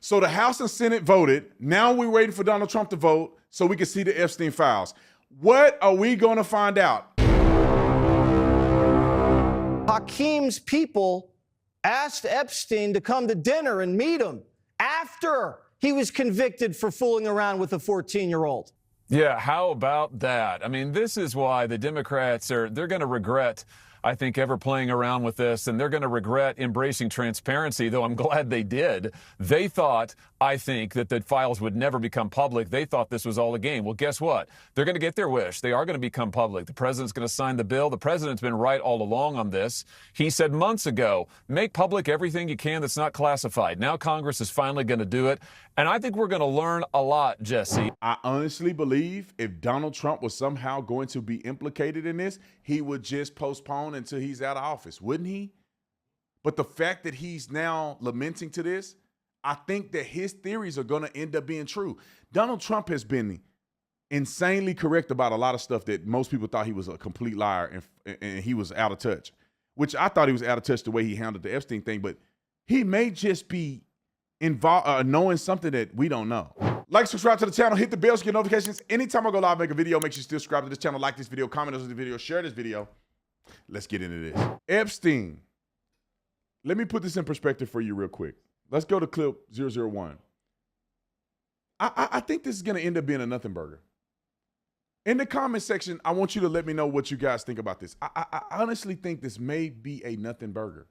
So the House and Senate voted. Now we're waiting for Donald Trump to vote so we can see the Epstein files. What are we going to find out? Hakeem's people asked Epstein to come to dinner and meet him after he was convicted for fooling around with a 14-year-old. Yeah, how about that? I mean, this is why the Democrats they're going to regret, I think, ever playing around with this, and they're going to regret embracing transparency, though I'm glad they did. They thought, I think, that the files would never become public. They thought this was all a game. Well, guess what? They're going to get their wish. They are going to become public. The president's going to sign the bill. The president's been right all along on this. He said months ago, make public everything you can that's not classified. Now Congress is finally going to do it. And I think we're going to learn a lot, Jesse. I honestly believe if Donald Trump was somehow going to be implicated in this, he would just postpone until he's out of office, wouldn't he? But the fact that he's now lamenting to this, I think that his theories are going to end up being true. Donald Trump has been insanely correct about a lot of stuff that most people thought he was a complete liar and he was out of touch, which I thought he was out of touch the way he handled the Epstein thing, but he may just be involved, knowing something that we don't know. Like, subscribe to the channel, hit the bell to get notifications. Anytime I go live, make a video, make sure you still subscribe to this channel, like this video, comment on this video, share this video. Let's get into this. Epstein. Let me put this in perspective for you real quick. Let's go to clip 001. I think this is going to end up being a nothing burger. In the comment section, I want you to let me know what you guys think about this. I honestly think this may be a nothing burger.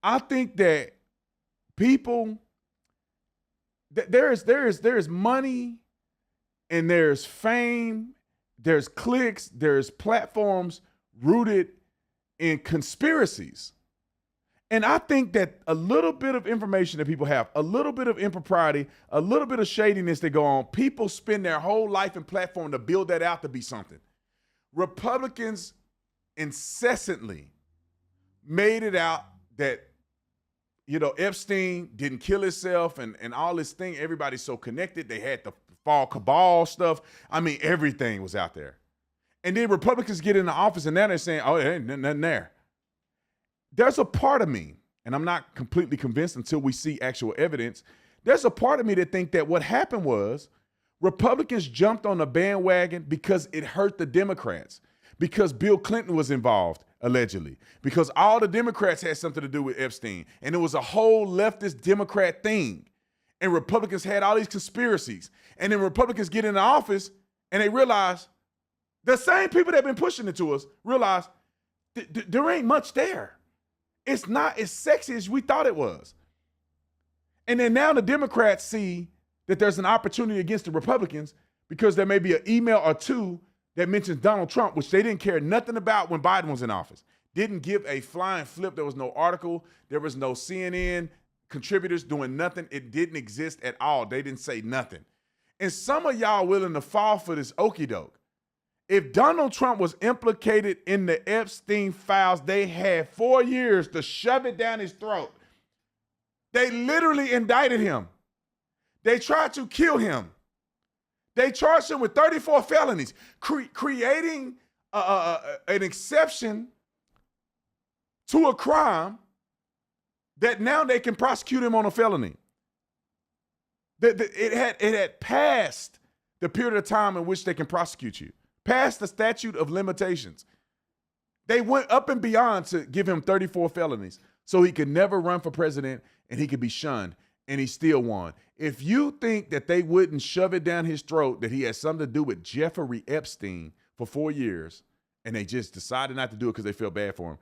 I think that people, there is money and there's fame, there's clicks, there's platforms rooted in conspiracies. And I think that a little bit of information that people have, a little bit of impropriety, a little bit of shadiness that go on, people spend their whole life and platform to build that out to be something. Republicans incessantly made it out that, you know, Epstein didn't kill himself and all this thing. Everybody's so connected. They had the fall cabal stuff. I mean, everything was out there. And then Republicans get into office and now they're saying, oh, there ain't nothing there. There's a part of me, and I'm not completely convinced until we see actual evidence, there's a part of me that think that what happened was Republicans jumped on the bandwagon because it hurt the Democrats, because Bill Clinton was involved, allegedly, because all the Democrats had something to do with Epstein, and it was a whole leftist Democrat thing, and Republicans had all these conspiracies, and then Republicans get into office, and they realize, the same people that have been pushing it to us realize there ain't much there. It's not as sexy as we thought it was. And then now the Democrats see that there's an opportunity against the Republicans because there may be an email or two that mentions Donald Trump, which they didn't care nothing about when Biden was in office. Didn't give a flying flip. There was no article. There was no CNN contributors doing nothing. It didn't exist at all. They didn't say nothing. And some of y'all willing to fall for this okie doke. If Donald Trump was implicated in the Epstein files, they had 4 years to shove it down his throat. They literally indicted him. They tried to kill him. They charged him with 34 felonies, creating an exception to a crime that now they can prosecute him on a felony. It had passed the period of time in which they can prosecute you. Past the statute of limitations. They went up and beyond to give him 34 felonies so he could never run for president and he could be shunned, and he still won. If you think that they wouldn't shove it down his throat that he had something to do with Jeffrey Epstein for 4 years and they just decided not to do it because they feel bad for him,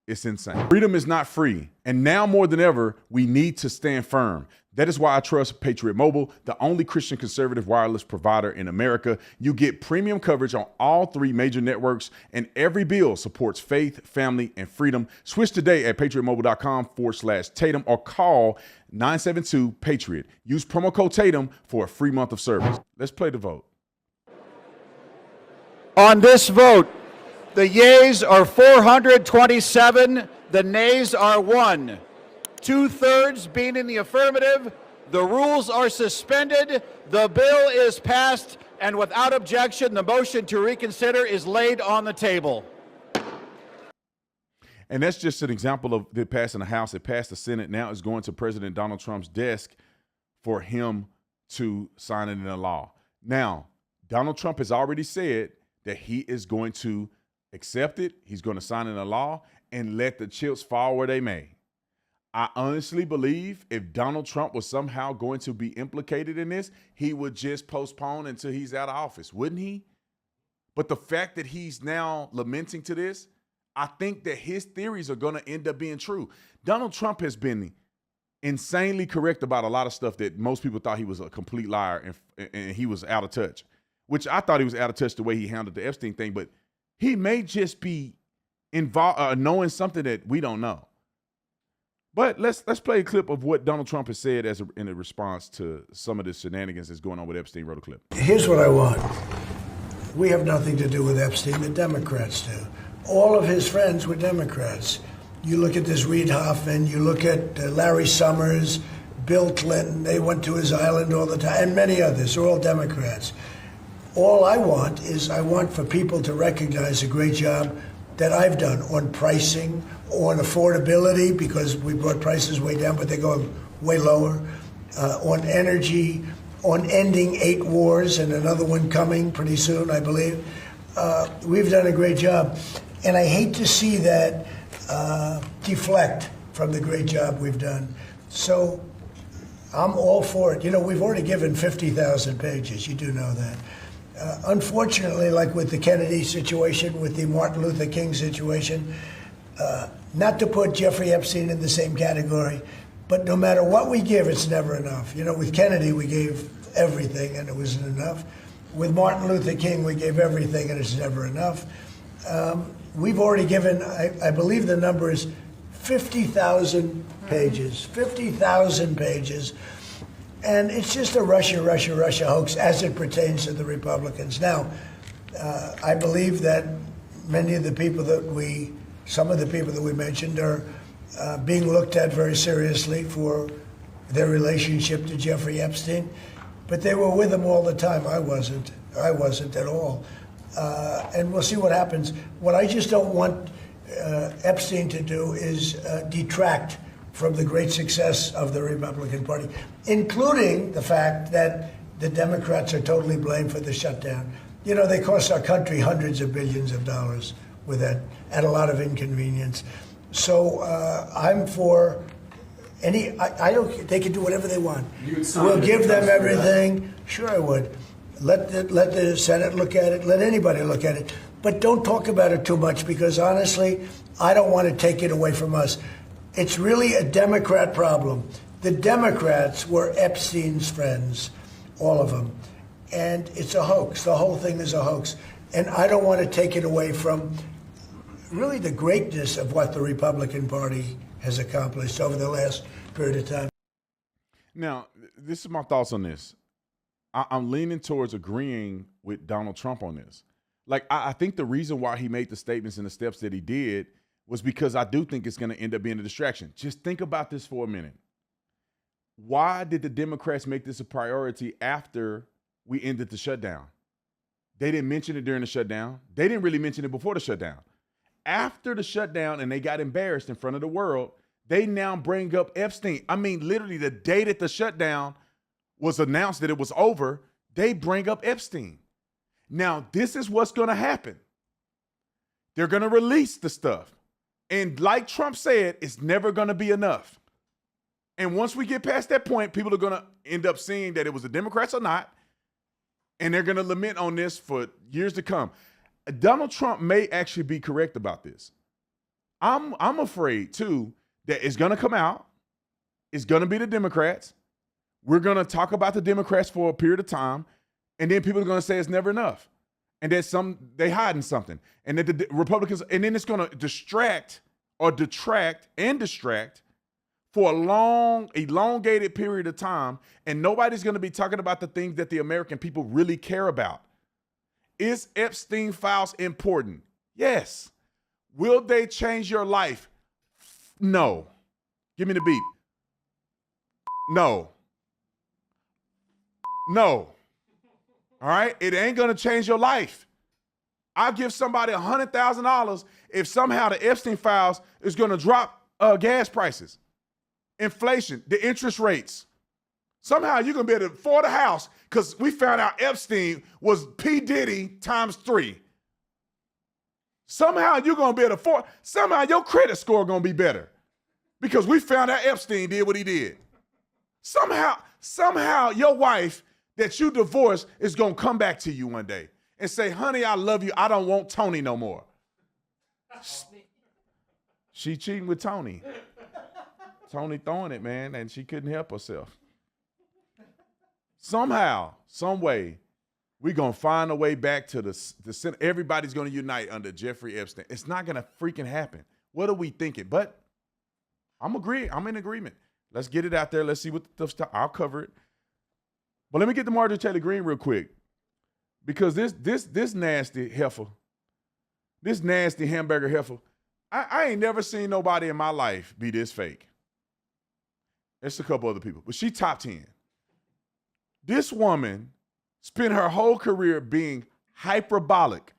it's insane. Freedom is not free, and now more than ever, we need to stand firm. That is why I trust Patriot Mobile, the only Christian conservative wireless provider in America. You get premium coverage on all 3 major networks, and every bill supports faith, family, and freedom. Switch today at patriotmobile.com/Tatum or call 972-PATRIOT. Use promo code Tatum for a free month of service. Let's play the vote. On this vote, the yeas are 427, the nays are 1. 2/3 being in the affirmative, the rules are suspended, the bill is passed, and without objection, the motion to reconsider is laid on the table. And that's just an example of it passing the House. It passed the Senate. Now it's going to President Donald Trump's desk for him to sign it into law. Now, Donald Trump has already said that he is going to accept it. He's going to sign it into law and let the chips fall where they may. I honestly believe if Donald Trump was somehow going to be implicated in this, he would just postpone until he's out of office, wouldn't he? But the fact that he's now lamenting to this, I think that his theories are going to end up being true. Donald Trump has been insanely correct about a lot of stuff that most people thought he was a complete liar and he was out of touch, which I thought he was out of touch the way he handled the Epstein thing, but he may just be involved, knowing something that we don't know. But let's play a clip of what Donald Trump has said in a response to some of the shenanigans that's going on with Epstein. Wrote a clip. Here's what I want. We have nothing to do with Epstein. The Democrats do. All of his friends were Democrats. You look at this Reid Hoffman, you look at Larry Summers, Bill Clinton, they went to his island all the time, and many others. They're all Democrats. All I want for people to recognize the great job that I've done on pricing, on affordability, because we brought prices way down, but they're going way lower, on energy, on ending 8 wars and another one coming pretty soon, I believe. We've done a great job. And I hate to see that deflect from the great job we've done. So I'm all for it. You know, we've already given 50,000 pages. You do know that. Unfortunately, like with the Kennedy situation, with the Martin Luther King situation, not to put Jeffrey Epstein in the same category, but no matter what we give, it's never enough. You know, with Kennedy, we gave everything and it wasn't enough. With Martin Luther King, we gave everything and it's never enough. We've already given, I believe the number is 50,000 pages, 50,000 pages. And it's just a Russia hoax as it pertains to the Republicans. Now, I believe that some of the people that we mentioned are being looked at very seriously for their relationship to Jeffrey Epstein, but they were with him all the time. I wasn't at all. And we'll see what happens. What I just don't want Epstein to do is detract from the great success of the Republican Party, including the fact that the Democrats are totally blamed for the shutdown. You know, they cost our country hundreds of billions of dollars with that, at a lot of inconvenience. So I'm for any, I don't, they can do whatever they want. We'll give them everything. Sure, I would. Let the Senate look at it. Let anybody look at it. But don't talk about it too much, because honestly, I don't want to take it away from us. It's really a Democrat problem. The Democrats were Epstein's friends, all of them. And it's a hoax. The whole thing is a hoax. And I don't want to take it away from really the greatness of what the Republican Party has accomplished over the last period of time. Now, this is my thoughts on this. I'm leaning towards agreeing with Donald Trump on this. Like, I think the reason why he made the statements and the steps that he did was because I do think it's going to end up being a distraction. Just think about this for a minute. Why did the Democrats make this a priority after we ended the shutdown? They didn't mention it during the shutdown. They didn't really mention it before the shutdown. After the shutdown and they got embarrassed in front of the world, they now bring up Epstein. I mean, literally the day that the shutdown was announced that it was over, they bring up Epstein. Now, this is what's going to happen. They're going to release the stuff. And like Trump said, it's never going to be enough. And once we get past that point, people are going to end up seeing that it was the Democrats or not, and they're going to lament on this for years to come. Donald Trump may actually be correct about this. I'm afraid, too, that it's going to come out. It's going to be the Democrats. We're going to talk about the Democrats for a period of time, and then people are going to say it's never enough, and that they hiding something, and that the Republicans, and then it's going to detract for a long, elongated period of time, and nobody's going to be talking about the things that the American people really care about. Is Epstein files important? Yes. Will they change your life? No. Give me the beep. No. No. All right? It ain't going to change your life. I'll give somebody $100,000 if somehow the Epstein files is going to drop gas prices, inflation, the interest rates. Somehow you're going to be able to afford a house because we found out Epstein was P. Diddy times 3. Somehow you're going to be able to afford, somehow your credit score going to be better because we found out Epstein did what he did. Somehow your wife that you divorced is going to come back to you one day and say, honey, I love you. I don't want Tony no more. She cheating with Tony. Tony throwing it, man, and she couldn't help herself. Somehow, some way, we're going to find a way back to the center. Everybody's going to unite under Jeffrey Epstein. It's not going to freaking happen. What are we thinking? But I'm in agreement. Let's get it out there. Let's see what the stuff. I'll cover it. But let me get to Marjorie Taylor Greene real quick. Because this nasty heifer, this nasty hamburger heifer, I ain't never seen nobody in my life be this fake. It's a couple other people, but she top 10. This woman spent her whole career being hyperbolic,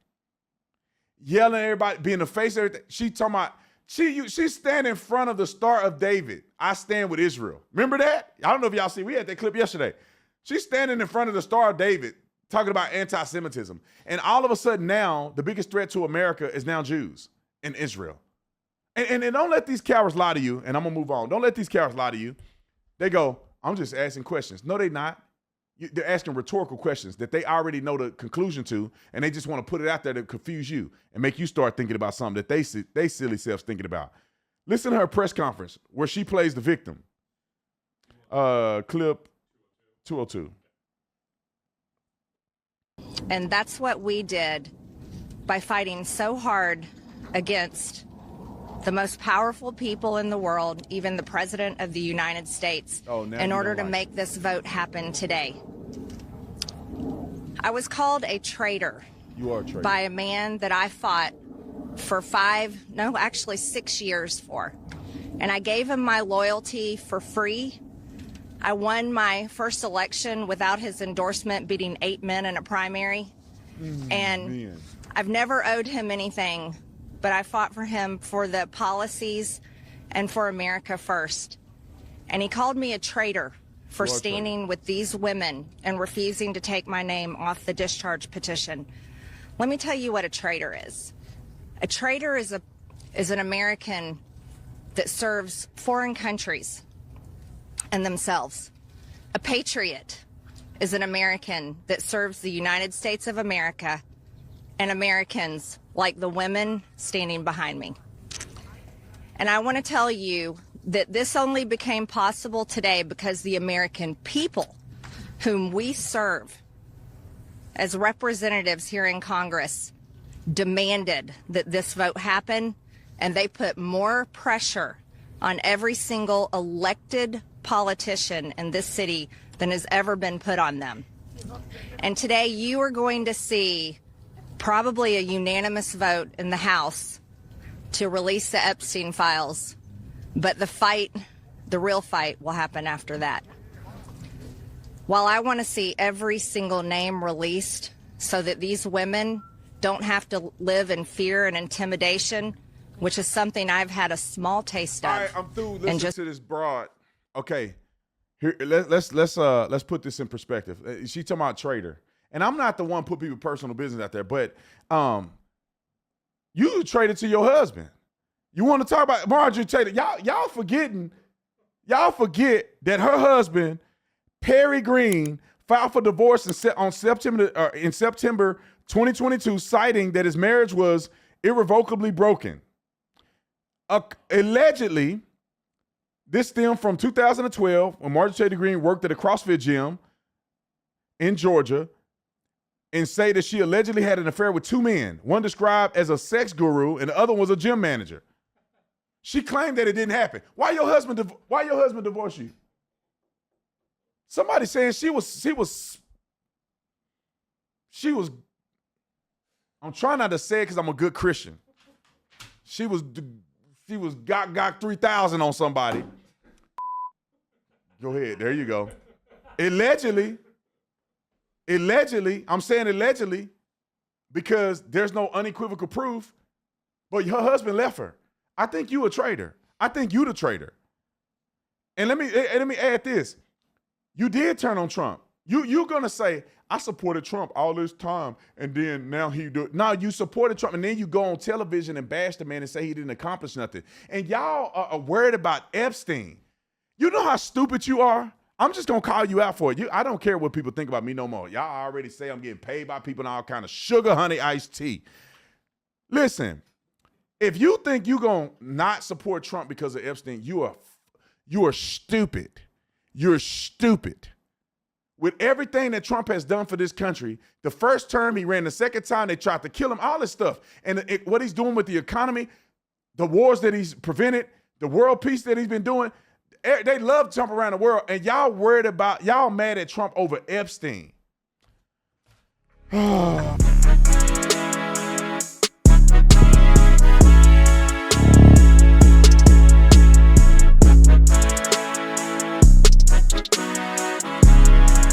yelling at everybody, being the face of everything. She talking about, she stand in front of the Star of David. I stand with Israel. Remember that? I don't know if y'all see, we had that clip yesterday. She's standing in front of the Star of David talking about anti-Semitism. And all of a sudden now, the biggest threat to America is now Jews in Israel. And don't let these cowards lie to you, and I'm going to move on. Don't let these cowards lie to you. They go, I'm just asking questions. No, they're not. They're asking rhetorical questions that they already know the conclusion to, and they just want to put it out there to confuse you and make you start thinking about something that they silly selves thinking about. Listen to her press conference where she plays the victim. Clip 202. And that's what we did by fighting so hard against the most powerful people in the world, even the President of the United States, in order to make this vote happen today. I was called a traitor. You are a traitor. By a man that I fought for 6 years for. And I gave him my loyalty for free. I won my first election without his endorsement, beating 8 men in a primary. And I've never owed him anything, but I fought for him for the policies and for America first. And he called me a traitor for standing with these women and refusing to take my name off the discharge petition. Let me tell you what a traitor is. A traitor is an American that serves foreign countries and themselves. A patriot is an American that serves the United States of America and Americans like the women standing behind me. And I want to tell you that this only became possible today because the American people whom we serve as representatives here in Congress demanded that this vote happen, and they put more pressure on every single elected politician in this city than has ever been put on them. And today you are going to see probably a unanimous vote in the House to release the Epstein files, but the real fight will happen after that. While I want to see every single name released so that these women don't have to live in fear and intimidation, which is something I've had a small taste of. All right, I'm through listening to this broad. Okay, here let's put this in perspective. She talking about traitor, and I'm not the one put people personal business out there, but you traded to your husband. You want to talk about Marjorie Taylor? Y'all forget that her husband, Perry Greene, filed for divorce in September 2022, citing that his marriage was irrevocably broken. Allegedly, this stemmed from 2012 when Marjorie Taylor Greene worked at a CrossFit gym in Georgia and say that she allegedly had an affair with 2 men, one described as a sex guru and the other was a gym manager. She claimed that it didn't happen. Why your husband divorced you? Somebody saying she was I'm trying not to say it because I'm a good Christian. She was got 3,000 on somebody. Go ahead. There you go. Allegedly, I'm saying allegedly, because there's no unequivocal proof, but her husband left her. I think you a traitor. I think you the traitor. And let me add this. You did turn on Trump. You're going to say, I supported Trump all this time, and then now he do it. No, you supported Trump, and then you go on television and bash the man and say he didn't accomplish nothing. And y'all are worried about Epstein. You know how stupid you are? I'm just going to call you out for it. I don't care what people think about me no more. Y'all already say I'm getting paid by people and all kind of sugar, honey, iced tea. Listen, if you think you're going to not support Trump because of Epstein, you are stupid. You're stupid. With everything that Trump has done for this country, the first term he ran, the second time they tried to kill him, all this stuff. And what he's doing with the economy, the wars that he's prevented, the world peace that he's been doing, they love to jump around the world. And y'all mad at Trump over Epstein.